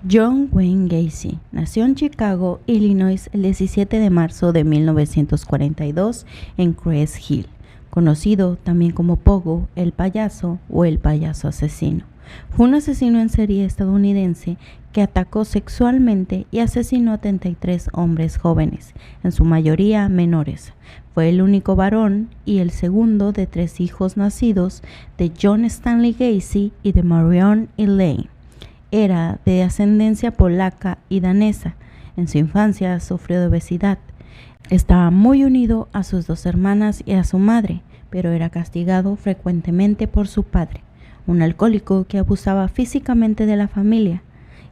John Wayne Gacy nació en Chicago, Illinois, el 17 de marzo de 1942 en Crest Hill, conocido también como Pogo, el payaso o el payaso asesino. Fue un asesino en serie estadounidense que atacó sexualmente y asesinó a 33 hombres jóvenes, en su mayoría menores. Fue el único varón y el segundo de 3 hijos nacidos de John Stanley Gacy y de Marion Elaine. Era de ascendencia polaca y danesa. En su infancia sufrió de obesidad. Estaba muy unido a sus 2 hermanas y a su madre, pero era castigado frecuentemente por su padre, un alcohólico que abusaba físicamente de la familia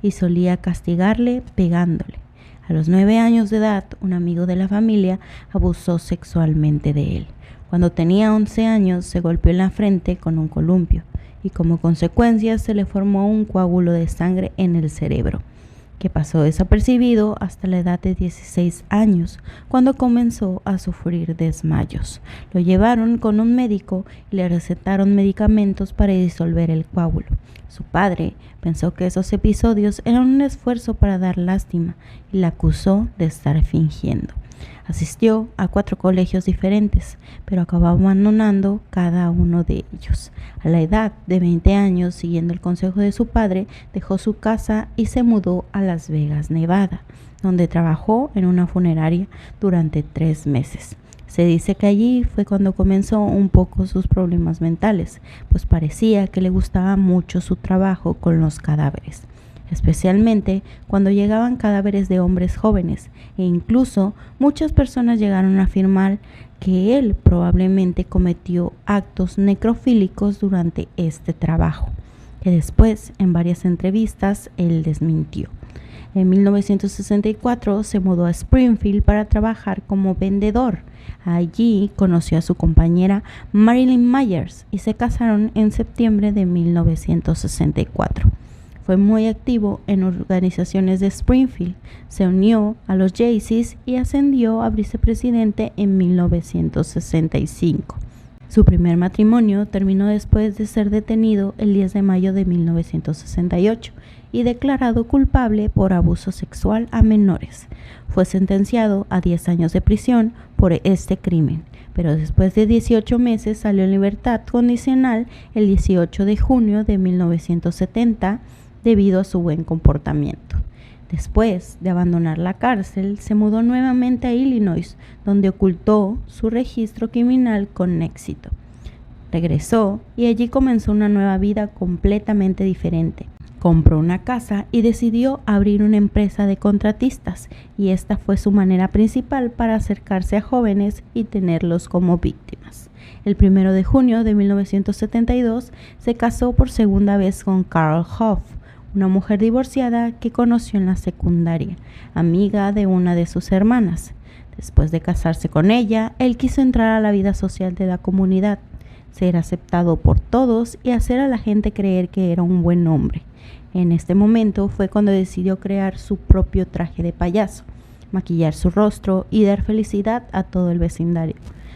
y solía castigarle pegándole. A los 9 años de edad, un amigo de la familia abusó sexualmente de él. Cuando tenía 11 años, se golpeó en la frente con un columpio y como consecuencia se le formó un coágulo de sangre en el cerebro, que pasó desapercibido hasta la edad de 16 años, cuando comenzó a sufrir desmayos. Lo llevaron con un médico y le recetaron medicamentos para disolver el coágulo. Su padre pensó que esos episodios eran un esfuerzo para dar lástima y la acusó de estar fingiendo. Asistió a 4 colegios diferentes, pero acabó abandonando cada uno de ellos. A la edad de 20 años, siguiendo el consejo de su padre, dejó su casa y se mudó a Las Vegas, Nevada, donde trabajó en una funeraria durante 3 meses. Se dice que allí fue cuando comenzó un poco sus problemas mentales, pues parecía que le gustaba mucho su trabajo con los cadáveres, especialmente cuando llegaban cadáveres de hombres jóvenes, e incluso muchas personas llegaron a afirmar que él probablemente cometió actos necrofílicos durante este trabajo, que después en varias entrevistas él desmintió. En 1964 se mudó a Springfield para trabajar como vendedor. Allí conoció a su compañera Marilyn Myers y se casaron en septiembre de 1964. Fue muy activo en organizaciones de Springfield, se unió a los Jaycees y ascendió a vicepresidente en 1965. Su primer matrimonio terminó después de ser detenido el 10 de mayo de 1968 y declarado culpable por abuso sexual a menores. Fue sentenciado a 10 años de prisión por este crimen, pero después de 18 meses salió en libertad condicional el 18 de junio de 1970 debido a su buen comportamiento. Después de abandonar la cárcel, se mudó nuevamente a Illinois, donde ocultó su registro criminal con éxito. Regresó y allí comenzó una nueva vida completamente diferente. Compró una casa y decidió abrir una empresa de contratistas, y esta fue su manera principal para acercarse a jóvenes y tenerlos como víctimas. El 1 de junio de 1972 se casó por segunda vez con Carol Hoff, una mujer divorciada que conoció en la secundaria, amiga de una de sus hermanas. Después de casarse con ella, él quiso entrar a la vida social de la comunidad, ser aceptado por todos y hacer a la gente creer que era un buen hombre. En este momento fue cuando decidió crear su propio traje de payaso, maquillar su rostro y dar felicidad a todo el vecindario.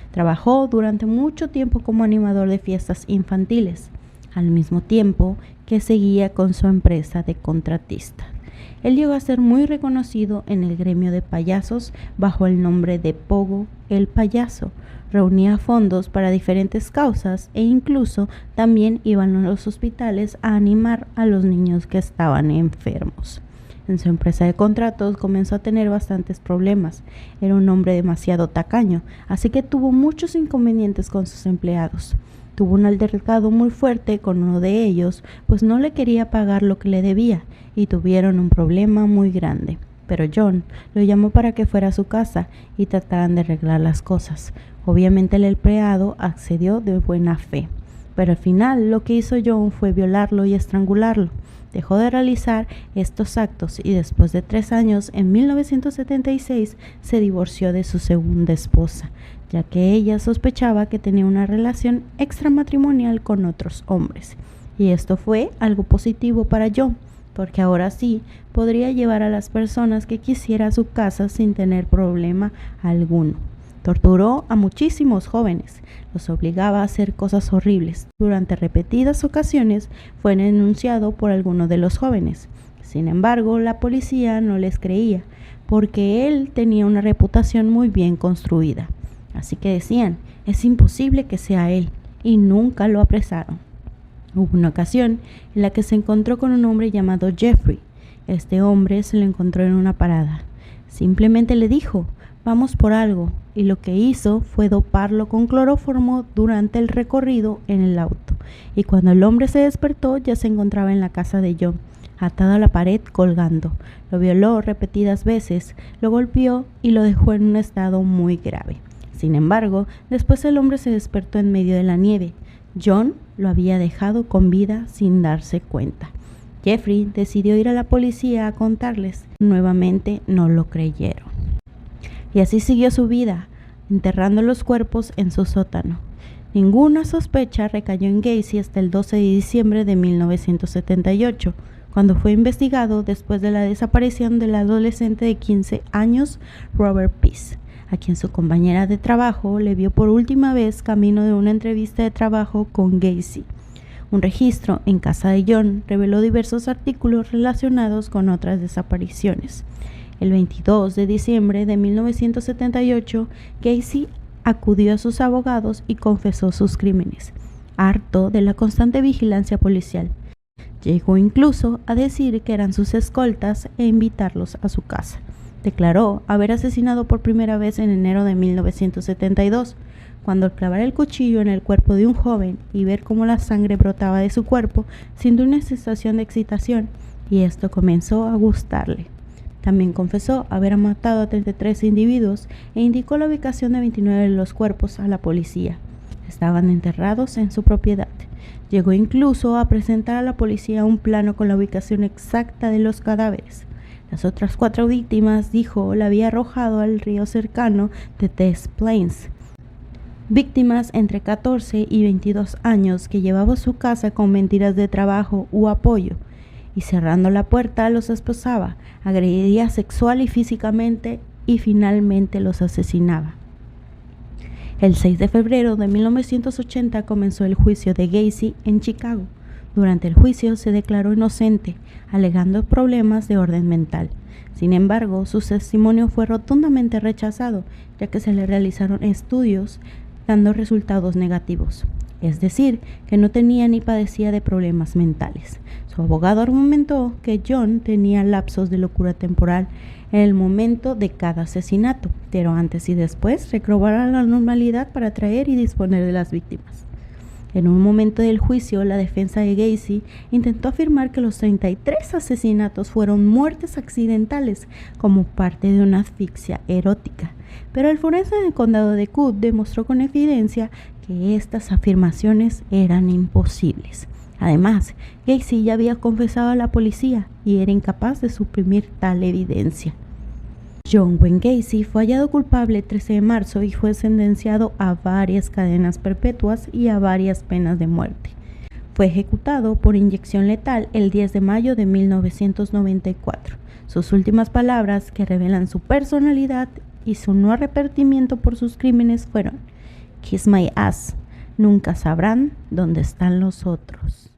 Trabajó durante mucho tiempo como animador de fiestas infantiles, al mismo tiempo que seguía con su empresa de contratista. Él llegó a ser muy reconocido en el gremio de payasos bajo el nombre de Pogo, el payaso. Reunía fondos para diferentes causas e incluso también iban a los hospitales a animar a los niños que estaban enfermos. En su empresa de contratos comenzó a tener bastantes problemas. Era un hombre demasiado tacaño, así que tuvo muchos inconvenientes con sus empleados. Tuvo un altercado muy fuerte con uno de ellos, pues no le quería pagar lo que le debía, y tuvieron un problema muy grande. Pero John lo llamó para que fuera a su casa y trataran de arreglar las cosas. Obviamente el empleado accedió de buena fe, pero al final lo que hizo John fue violarlo y estrangularlo. Dejó de realizar estos actos y después de 3 años, en 1976, se divorció de su segunda esposa, ya que ella sospechaba que tenía una relación extramatrimonial con otros hombres. Y esto fue algo positivo para John, porque ahora sí podría llevar a las personas que quisiera a su casa sin tener problema alguno. Torturó a muchísimos jóvenes, los obligaba a hacer cosas horribles. Durante repetidas ocasiones fue denunciado por alguno de los jóvenes. Sin embargo, la policía no les creía, porque él tenía una reputación muy bien construida. Así que decían, es imposible que sea él, y nunca lo apresaron. Hubo una ocasión en la que se encontró con un hombre llamado Jeffrey. Este hombre se lo encontró en una parada. Simplemente le dijo, vamos por algo, y lo que hizo fue doparlo con cloroformo durante el recorrido en el auto. Y cuando el hombre se despertó, ya se encontraba en la casa de John, atado a la pared colgando. Lo violó repetidas veces, lo golpeó y lo dejó en un estado muy grave. Sin embargo, después el hombre se despertó en medio de la nieve. John lo había dejado con vida sin darse cuenta. Jeffrey decidió ir a la policía a contarles. Nuevamente no lo creyeron. Y así siguió su vida, enterrando los cuerpos en su sótano. Ninguna sospecha recayó en Gacy hasta el 12 de diciembre de 1978, cuando fue investigado después de la desaparición del adolescente de 15 años, Robert Peace, a quien su compañera de trabajo le vio por última vez camino de una entrevista de trabajo con Gacy. Un registro en casa de John reveló diversos artículos relacionados con otras desapariciones. El 22 de diciembre de 1978, Gacy acudió a sus abogados y confesó sus crímenes, harto de la constante vigilancia policial. Llegó incluso a decir que eran sus escoltas e invitarlos a su casa. Declaró haber asesinado por primera vez en enero de 1972, cuando al clavar el cuchillo en el cuerpo de un joven y ver cómo la sangre brotaba de su cuerpo, sintió una sensación de excitación y esto comenzó a gustarle. También confesó haber matado a 33 individuos e indicó la ubicación de 29 de los cuerpos a la policía. Estaban enterrados en su propiedad. Llegó incluso a presentar a la policía un plano con la ubicación exacta de los cadáveres. Las otras 4 víctimas, dijo, la había arrojado al río cercano de Des Plaines. Víctimas entre 14 y 22 años que llevaba a su casa con mentiras de trabajo u apoyo y cerrando la puerta los esposaba, agredía sexual y físicamente y finalmente los asesinaba. El 6 de febrero de 1980 comenzó el juicio de Gacy en Chicago. Durante el juicio se declaró inocente, alegando problemas de orden mental. Sin embargo, su testimonio fue rotundamente rechazado, ya que se le realizaron estudios dando resultados negativos. Es decir, que no tenía ni padecía de problemas mentales. Su abogado argumentó que John tenía lapsos de locura temporal en el momento de cada asesinato, pero antes y después recobrará la normalidad para atraer y disponer de las víctimas. En un momento del juicio, la defensa de Gacy intentó afirmar que los 33 asesinatos fueron muertes accidentales como parte de una asfixia erótica, pero el forense del condado de Cook demostró con evidencia que estas afirmaciones eran imposibles. Además, Gacy ya había confesado a la policía y era incapaz de suprimir tal evidencia. John Wayne Gacy fue hallado culpable el 13 de marzo y fue sentenciado a varias cadenas perpetuas y a varias penas de muerte. Fue ejecutado por inyección letal el 10 de mayo de 1994. Sus últimas palabras, que revelan su personalidad y su no arrepentimiento por sus crímenes, fueron: "Kiss my ass, nunca sabrán dónde están los otros".